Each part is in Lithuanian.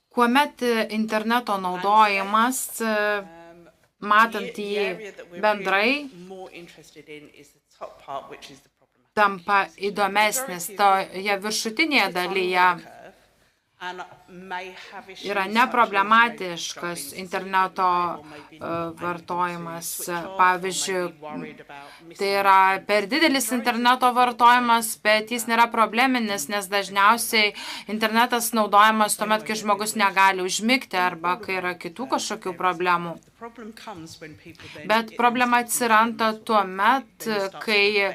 Kuomet interneto naudojimas, matant jį bendrai, tampa įdomesnis toje viršutinėje dalyje. Yra neproblematiškas interneto vartojimas. Pavyzdžiui, tai yra per didelis interneto vartojimas, bet jis nėra probleminis, nes dažniausiai internetas naudojamas tuomet, kai žmogus negali užmigti arba kai yra kitų kažkokių problemų. Bet problema atsiranda tuomet, kai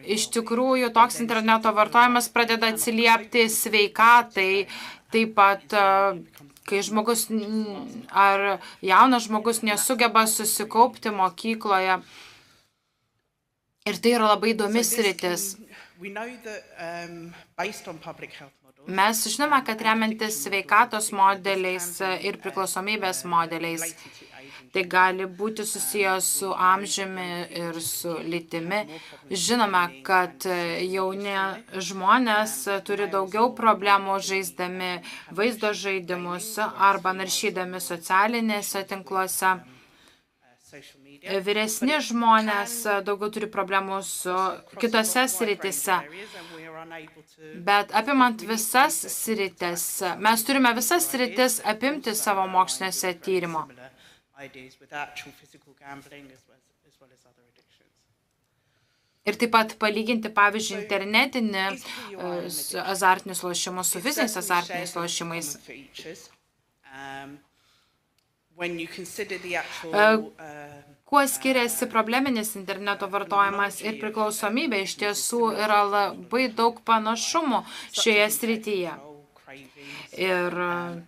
iš tikrųjų toks interneto vartojimas pradeda atsiliepti sveikatai. Taip pat, kai žmogus ar jaunas žmogus nesugeba susikaupti mokykloje. Ir tai yra labai įdomi sritis. Mes žinome, kad remiantis sveikatos modeliais ir priklausomybės modeliais, tai gali būti susijęs su amžiumi ir su lytimi. Žinome, kad jauni žmonės turi daugiau problemų žaisdami vaizdo žaidimus arba naršydami socialinėse tinkluose. Vyresni žmonės daugiau turi problemų su kitose sritise. Bet apimant visas sritis, mes turime visas sritis apimti savo mokslinėse tyrimo. Ir taip pat palyginti, pavyzdžiui, internetinį azartinius lošimus su fiziniais azartiniais lošimais. Kuo skiriasi probleminis interneto vartojimas ir priklausomybė, iš tiesų yra labai daug panašumų šioje srityje. Ir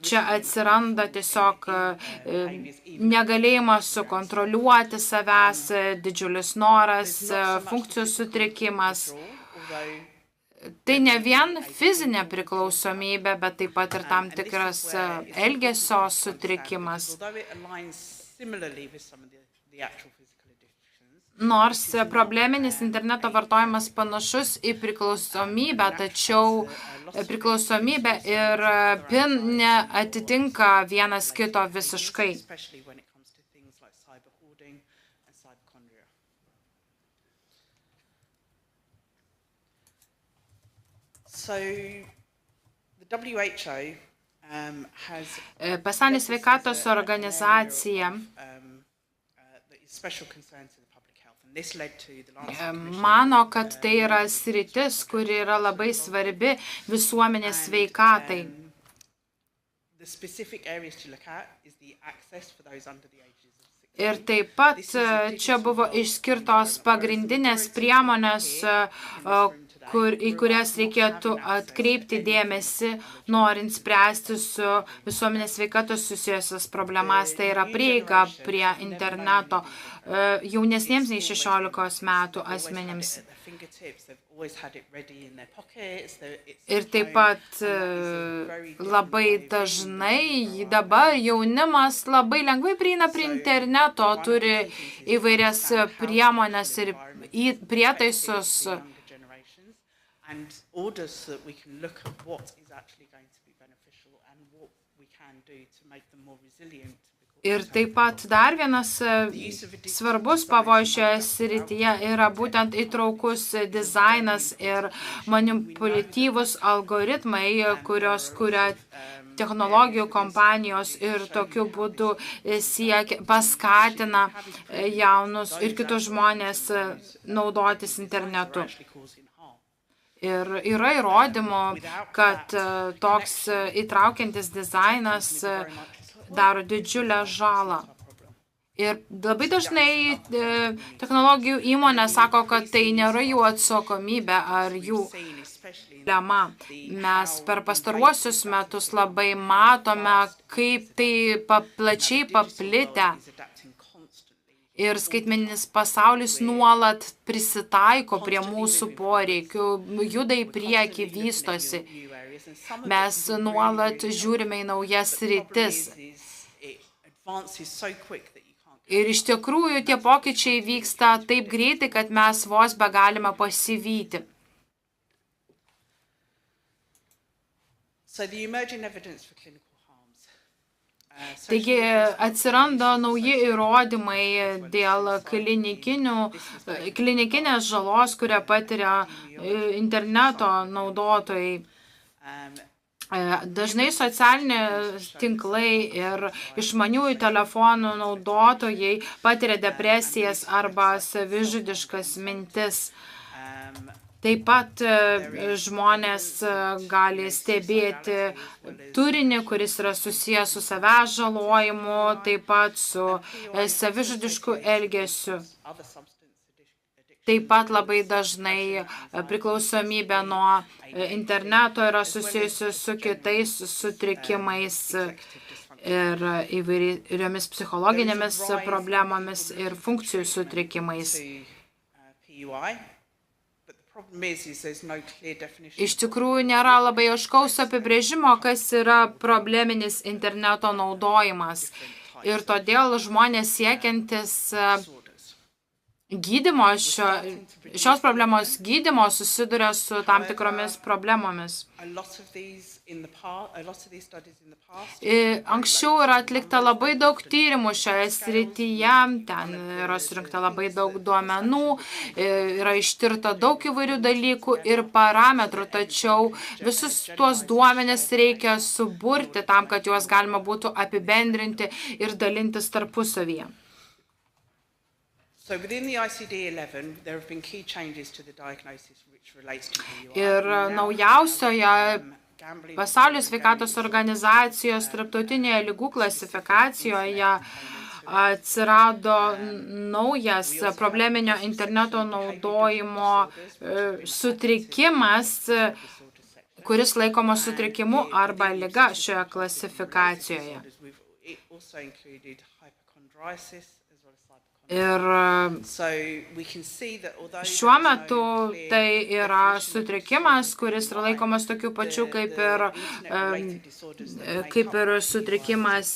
čia atsiranda tiesiog negalėjimas sukontroliuoti savęs, didžiulis noras, funkcijų sutrikimas. Tai ne vien fizinė priklausomybė, bet taip pat ir tam tikras elgesio sutrikimas. Nors probleminis interneto vartojimas panašus į priklausomybę, tačiau priklausomybė ir PIN neatitinka vienas kito visiškai. Pasaulinė sveikatos organizacija mano, kad tai yra sritis, kuri yra labai svarbi visuomenės sveikatai. Ir taip pat čia buvo išskirtos pagrindinės priemonės, į kurias reikėtų atkreipti dėmesį, norint spręsti su visuomenės sveikatos susijusias problemas. Tai yra prieiga prie interneto jaunesniems nei 16 metų asmenims. Ir taip pat labai dažnai dabar jaunimas labai lengvai prieina prie interneto, turi įvairias priemones ir prietaisus. Ir taip pat dar vienas svarbus pavojus šioje srityje yra būtent įtraukus dizainas ir manipuliatyvus algoritmai, kurios kuria technologijų kompanijos ir tokiu būdu paskatina jaunus ir kitus žmonės naudotis internetu. Ir yra įrodymų, kad toks įtraukiantis dizainas daro didžiulę žalą. Ir labai dažnai technologijų įmonė sako, kad tai nėra jų atsakomybė ar jų problema. Mes per pastaruosius metus labai matome, kaip tai plačiai paplitę. Ir skaitmeninis pasaulis nuolat prisitaiko prie mūsų poreikių, juda į priekį, vystosi. Mes nuolat žiūrime į naujas sritis. Ir iš tikrųjų tie pokyčiai vyksta taip greitai, kad mes vos begalime pasivyti. Taigi atsiranda nauji įrodymai dėl klinikinės žalos, kurią patiria interneto naudotojai. Dažnai socialiniai tinklai ir išmaniųjų telefonų naudotojai patiria depresijas arba savižudiškas mintis. Taip pat žmonės gali stebėti turinį, kuris yra susijęs su savęs žalojimu, taip pat su savižudišku elgesiu. Taip pat labai dažnai priklausomybė nuo interneto yra susijusi su kitais sutrikimais ir įvairiomis psichologinėmis problemomis ir funkcijų sutrikimais. Iš tikrųjų nėra labai aiškaus apibrėžimo, kas yra probleminis interneto naudojimas. Ir todėl žmonės siekiantis gydymo, šios problemos gydymo susiduria su tam tikromis problemomis. Anksčiau yra atlikta labai daug tyrimų šioje srityje, ten yra surinkta labai daug duomenų, yra ištirta daug įvairių dalykų ir parametrų, tačiau visus tuos duomenis reikia suburti tam, kad juos galima būtų apibendrinti ir dalintis tarpusavyje. Ir naujausioje Pasaulio sveikatos organizacijos tarptautinėje ligų klasifikacijoje atsirado naujas probleminio interneto naudojimo sutrikimas, kuris laikomas sutrikimu arba liga šioje klasifikacijoje. Ir šiuo metu tai yra sutrikimas, kuris yra laikomas tokiu pačiu kaip ir sutrikimas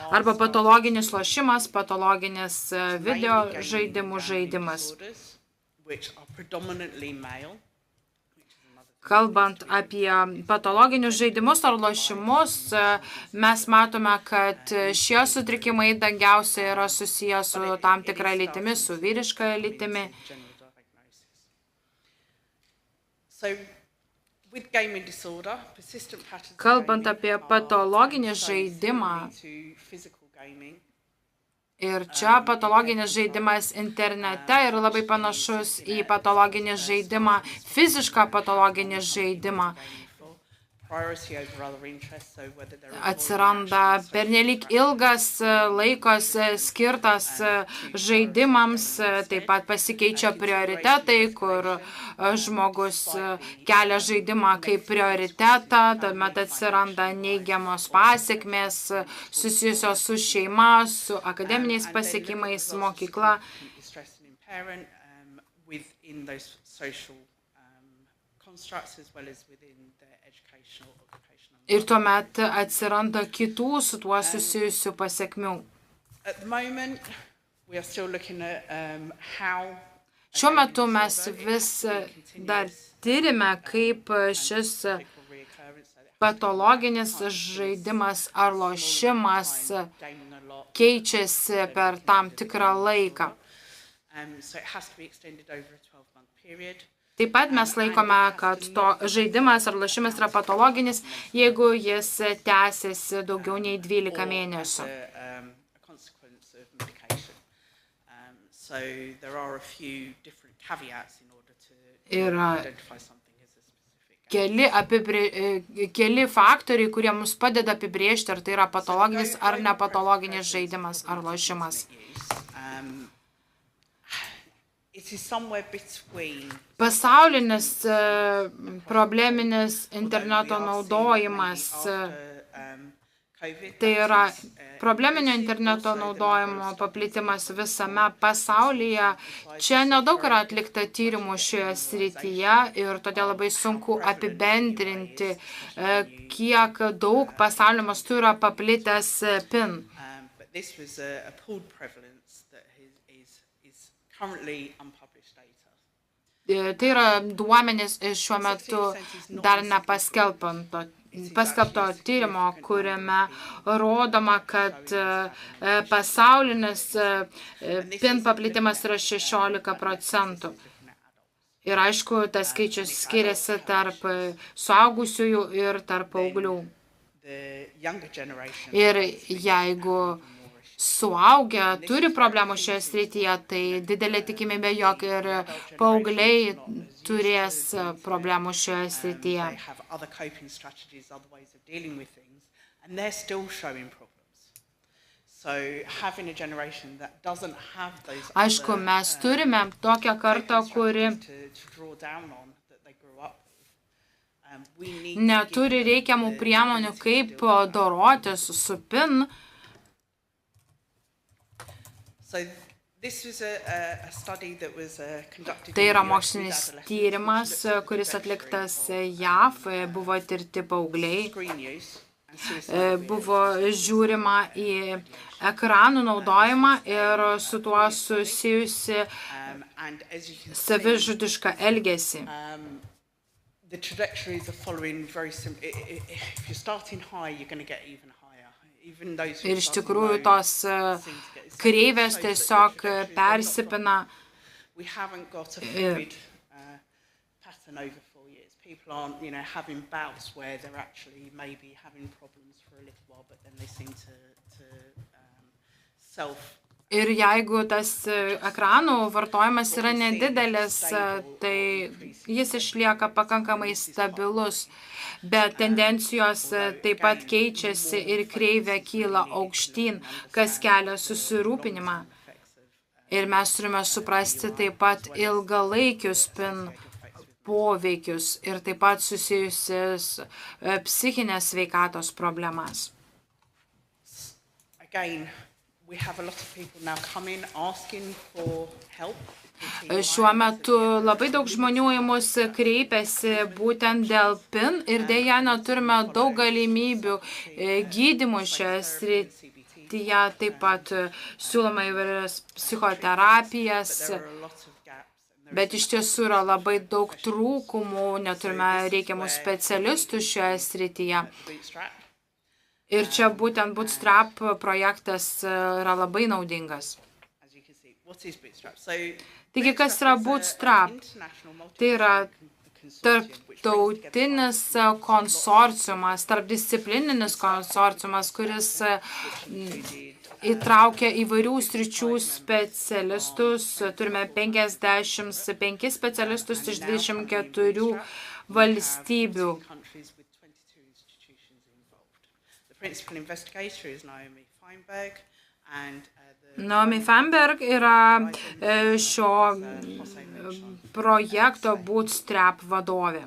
arba patologinis lošimas, patologinis video žaidimų žaidimas. Kalbant apie patologinius žaidimus ar lošimus, mes matome, kad šie sutrikimai daugiausiai yra susiję su tam tikra lytimi, su vyriška lytimi. Kalbant apie patologinį žaidimą, ir čia patologinis žaidimas internete yra labai panašus į patologinį žaidimą, fizišką patologinį žaidimą. Atsiranda pernelyg ilgas laikas skirtas žaidimams, taip pat pasikeičia prioritetai, kur žmogus kelia žaidimą kaip prioritetą, tuomet atsiranda neigiamos pasekmės susijusios su šeima, su akademiniais pasiekimais, mokykla. Ir tuomet atsiranda kitų su tuo susijusių pasekmių. Šiuo metu mes vis dar tyrime, kaip šis patologinis žaidimas ar lošimas keičiasi per tam tikrą laiką. Taip pat mes laikome, kad to žaidimas ar lošimas yra patologinis, jeigu jis tęsiasi daugiau nei 12 mėnesių. Yra keli faktoriai, kurie mus padeda apibrėžti, ar tai yra patologinis ar nepatologinis žaidimas ar lošimas. Pasaulinis probleminis interneto naudojimas, tai yra probleminio interneto naudojimo paplitimas visame pasaulyje. Čia nedaug yra atlikta tyrimų šioje srityje ir todėl labai sunku apibendrinti, kiek daug pasaulio mastu yra paplitęs PIN. Tai yra duomenys šiuo metu dar nepaskelbto paskelbto tyrimo, kuriame rodoma, kad pasaulinis PIN paplitimas yra 16%. Ir aišku, tas skaičius skiriasi tarp suaugusiųjų ir tarp paauglių. Ir jeigu suaugę turi problemų šioje srityje, tai didelė tikimybė, jog ir paaugliai turės problemų šioje srityje. Aišku, mes turime tokią kartą, kuri neturi reikiamų priemonių, kaip dorotis su PIN. Tai yra mokslinis tyrimas, kuris atliktas JAV, buvo tirti paaugliai. Buvo žiūrima į ekranų naudojimą ir su tuo susijusi savižudišką elgesį. Ir iš tikrųjų tos kreivės tiesiog persipina. People aren't, having bouts where they're actually maybe having problems for a little while, but then they seem to Ir jeigu tas ekranų vartojimas yra nedidelis, tai jis išlieka pakankamai stabilus, bet tendencijos taip pat keičiasi ir kreivė kyla aukštyn, kas kelia susirūpinimą. Ir mes turime suprasti taip pat ilgalaikius PIN poveikius ir taip pat susijusias psichinės sveikatos problemas. Šiuo metu labai daug žmonių į mus kreipiasi būtent dėl PIN ir dėja neturime daug galimybių gydymų šioje srityje, taip pat siūloma įvairias psichoterapijas. Bet iš tiesų yra labai daug trūkumų, neturime reikiamų specialistų šioje srityje. Ir čia būtent Bootstrap projektas yra labai naudingas. Taigi, kas yra Bootstrap? Tai yra tarptautinis konsorciumas, tarpdisciplininis konsorciumas, kuris įtraukia įvairių sričių specialistus. Turime 55 specialistus iš 24 valstybių. Naomi Feinberg yra šio projekto Bootstrap vadovė.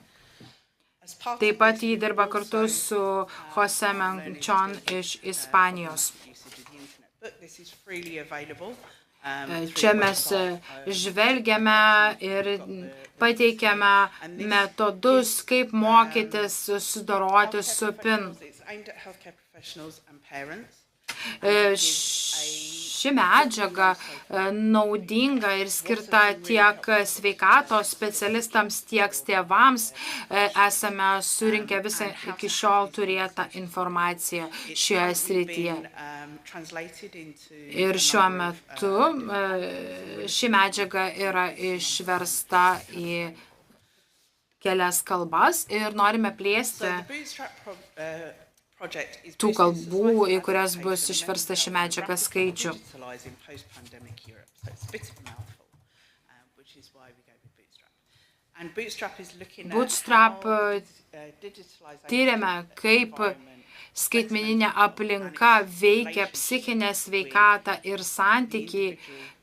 Taip pat jį dirba kartu su Jose Menchon iš Ispanijos. Čia mes žvelgiame ir pateikiame metodus, kaip mokytis susidoroti su PIN. Ši medžiaga naudinga ir skirta tiek sveikatos specialistams, tiek tėvams. Esame surinkę visą iki šiol turėtą informaciją šioje srityje. Ir šiuo metu ši medžiaga yra išversta į kelias kalbas ir norime plėsti tų kalbų, į kurias bus išversta ši medžiaga skaičių. Bootstrap tyrėme, kaip skaitmeninė aplinka veikia psichinę sveikatą ir santykį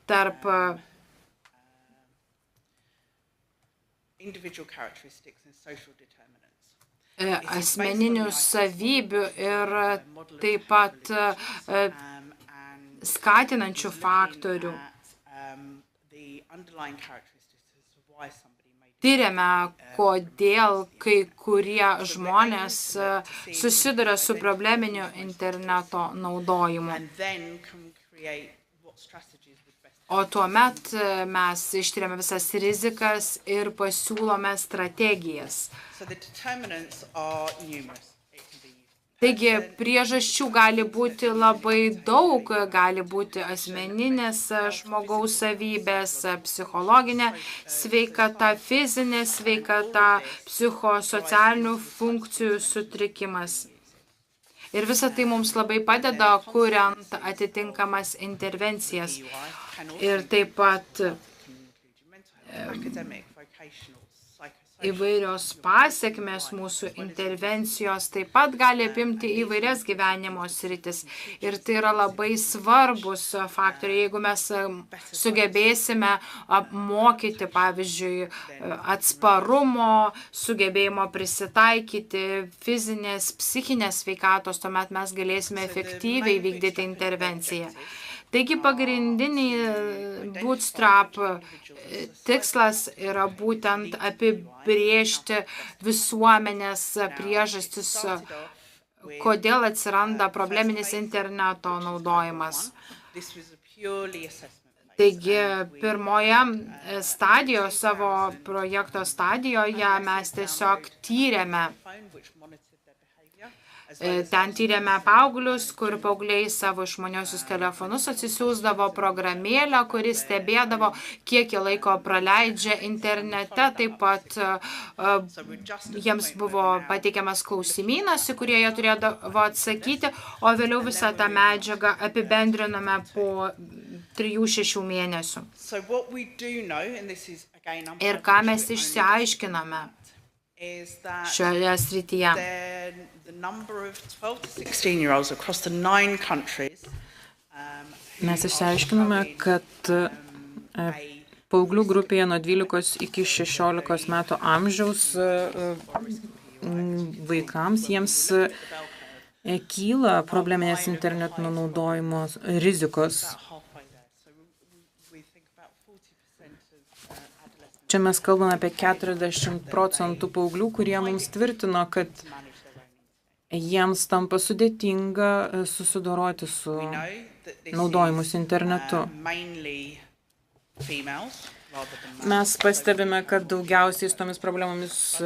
tarp asmeninių savybių ir taip pat skatinančių faktorių. Tyrėme, kodėl kai kurie žmonės susiduria su probleminiu interneto naudojimu. O tuomet mes ištyrėme visas rizikas ir pasiūlome strategijas. Taigi priežasčių gali būti labai daug, gali būti asmeninės žmogaus savybės, psichologinė sveikata, fizinė sveikata, psichosocialinių funkcijų sutrikimas. Ir visa tai mums labai padeda, kuriant atitinkamas intervencijas. Ir taip pat įvairios pasiekmes mūsų intervencijos taip pat gali apimti įvairias gyvenimo sritis. Ir tai yra labai svarbus faktoriai. Jeigu mes sugebėsime apmokyti, pavyzdžiui, atsparumo, sugebėjimo prisitaikyti, fizinės, psichinės sveikatos, tuomet mes galėsime efektyviai vykdyti intervenciją. Taigi pagrindiniai bootstrap tikslas yra būtent apibrėžti visuomenės priežastis, kodėl atsiranda probleminis interneto naudojimas. Taigi pirmoje stadijoje, savo projekto stadijoje mes tiesiog tyrėme. Ten tyrėme paauglius, kur paaugliai savo išmaniosius telefonus atsisiųsdavo programėlę, kuris stebėdavo, kiek jie laiko praleidžia internete. Taip pat jiems buvo pateikiamas klausimynas, į kurį jie turėdavo atsakyti, o vėliau visą tą medžiagą apibendriname po 3-6 mėnesių. Ir ką mes išsiaiškiname šioje srityje. Mes išsiaiškinome, kad paauglių grupėje nuo 12 iki 16 metų amžiaus vaikams jiems kyla probleminės interneto naudojimo rizikos. Čia mes kalbame apie 40% paauglių, kurie mums tvirtino, kad jiems tampa sudėtinga susidoroti su naudojimus internetu. Mes pastebime, kad daugiausiai su tomis problemomis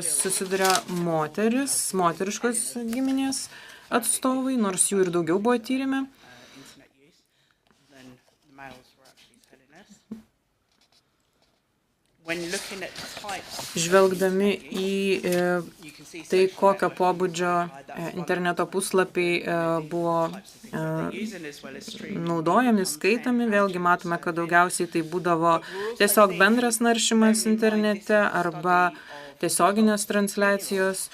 susiduria moteriškos giminės atstovai, nors jų ir daugiau buvo tyrime. Žvelgdami į tai, kokio pobūdžio interneto puslapiai buvo naudojami, skaitami, vėlgi matome, kad daugiausiai tai būdavo tiesiog bendras naršymas internete arba tiesioginės transliacijos.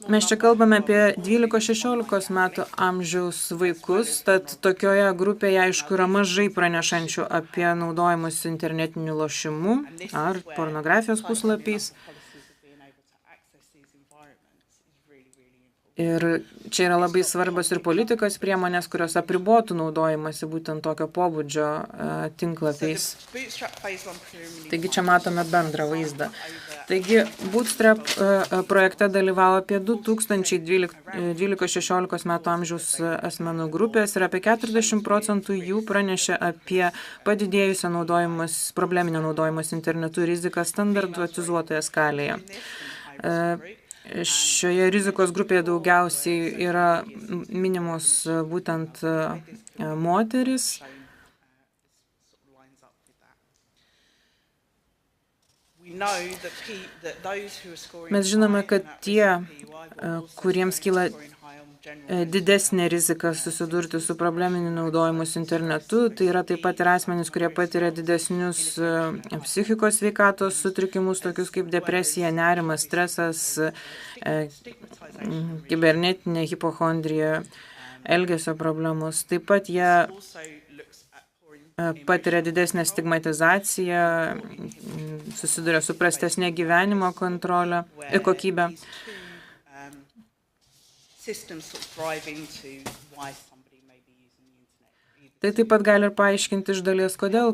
Mes čia kalbame apie 12-16 metų amžiaus vaikus, tad tokioje grupėje, aišku, yra mažai pranešančių apie naudojimus internetinių lošimų ar pornografijos puslapiais. Ir čia yra labai svarbios ir politikos priemonės, kurios apribotų naudojimąsi būtent tokio pobūdžio tinklapiais. Taigi čia matome bendrą vaizdą. Taigi Bootstrap projekte dalyvavo apie 2012-16 metų amžiaus asmenų grupės ir apie 40% jų pranešė apie padidėjusią probleminio naudojimas internetu riziką standartizuotoje skalėje. Šioje rizikos grupėje daugiausiai yra minimos būtent moteris. Mes žinome, kad tie, kuriems kyla didesnė rizika susidurti su probleminiu naudojimus internetu, tai yra taip pat ir asmenys, kurie patiria didesnius psichikos sveikatos sutrikimus, tokius kaip depresija, nerimas, stresas, kibernetinė hipochondrija, elgesio problemos. Taip pat jie patiria didesnę stigmatizaciją, susiduria su prastesnė gyvenimo kontrolė ir kokybė. Tai taip pat gali ir paaiškinti iš dalies, kodėl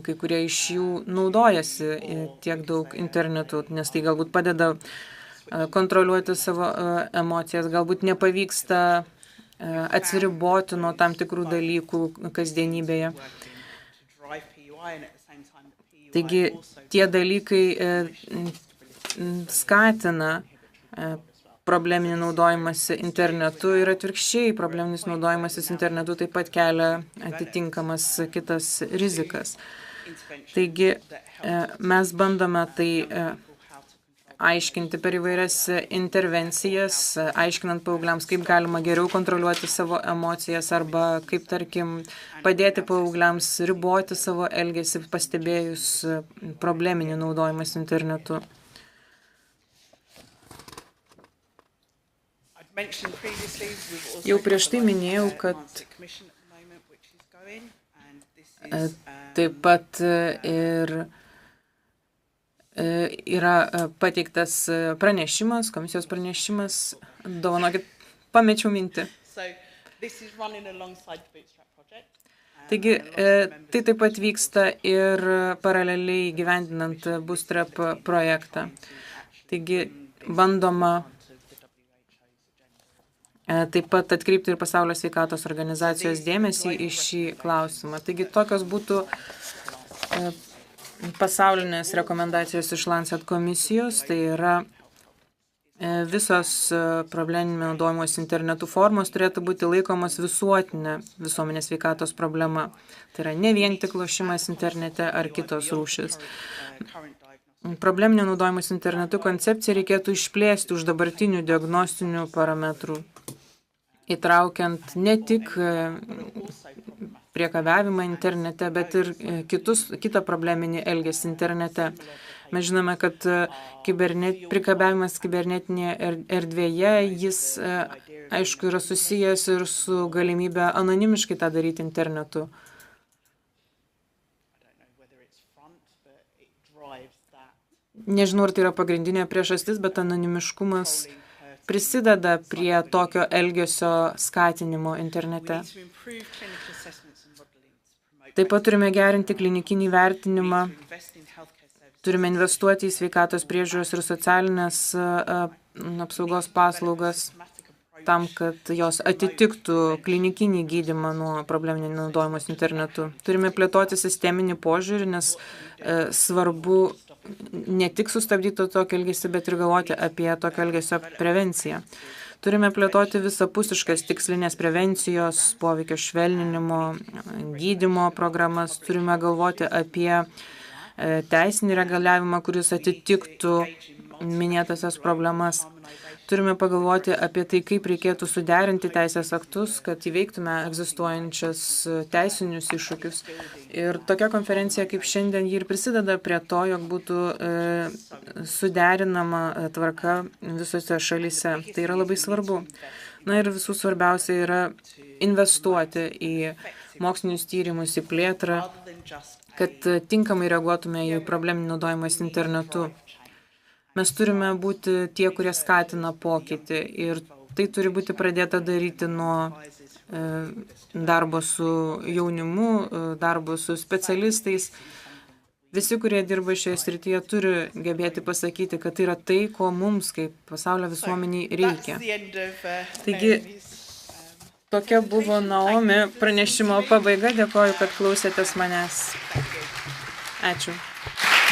kai kurie iš jų naudojasi tiek daug internetu, nes tai galbūt padeda kontroliuoti savo emocijas, galbūt nepavyksta atsiriboti nuo tam tikrų dalykų kasdienybėje. Taigi tie dalykai skatina probleminį naudojimąsi internetu ir atvirkščiai probleminis naudojimasis internetu taip pat kelia atitinkamas kitas rizikas. Taigi mes bandome tai aiškinti per įvairias intervencijas, aiškinant paaugliams, kaip galima geriau kontroliuoti savo emocijas arba kaip, tarkim, padėti paaugliams riboti savo elgesį, pastebėjus probleminį naudojimas internetu. Jau prieš tai minėjau, kad taip pat ir yra pateiktas pranešimas, komisijos pranešimas. Dovanokit, pamečiau mintį. Taigi, tai taip pat vyksta ir paraleliai gyvendinant Bootstrap projektą. Taigi, bandoma taip pat atkreipti ir Pasaulio sveikatos organizacijos dėmesį į šį klausimą. Taigi, tokios būtų pasaulinės rekomendacijos iš Lancet komisijos, tai yra visos probleminio naudojimos internetu formos turėtų būti laikomos visuotinė visuomenės sveikatos problema. Tai yra ne vien tik lošimas internete ar kitos rūšis. Probleminio naudojimos internetu koncepciją reikėtų išplėsti už dabartinių diagnostinių parametrų, įtraukiant ne tik priekabiavimą internete, bet ir kitą probleminį elgesį internete. Mes žinome, kad priekabiavimas kibernetinėje erdvėje, jis, aišku, yra susijęs ir su galimybė anonimiškai tą daryti internetu. Nežinau, ar tai yra pagrindinė priežastis, bet anonimiškumas prisideda prie tokio elgesio skatinimo internete. Taip pat turime gerinti klinikinį vertinimą, turime investuoti į sveikatos priežiūros ir socialinės apsaugos paslaugas tam, kad jos atitiktų klinikinį gydymą nuo probleminio naudojimos internetu. Turime plėtoti sisteminį požiūrį, nes svarbu ne tik sustabdyti tokio elgesį, bet ir galvoti apie tokio elgesio prevenciją. Turime plėtoti visapusiškas tikslinės prevencijos, poveikio švelninimo, gydymo programas. Turime galvoti apie teisinį reguliavimą, kuris atitiktų minėtasias problemas. Turime pagalvoti apie tai, kaip reikėtų suderinti teisės aktus, kad įveiktume egzistuojančias teisinius iššūkius. Ir tokia konferencija kaip šiandien ji ir prisideda prie to, jog būtų suderinama tvarka visose šalyse. Tai yra labai svarbu. Na ir visų svarbiausia yra investuoti į mokslinius tyrimus, į plėtrą, kad tinkamai reaguotume į probleminį naudojimas internetu. Mes turime būti tie, kurie skatina pokytį ir tai turi būti pradėta daryti nuo darbo su jaunimu, darbo su specialistais. Visi, kurie dirba šioje srityje, turi gebėti pasakyti, kad tai yra tai, ko mums kaip pasaulio visuomeniai reikia. Taigi, tokia buvo Naomi pranešimo pabaiga. Dėkoju, kad klausėtės manęs. Ačiū.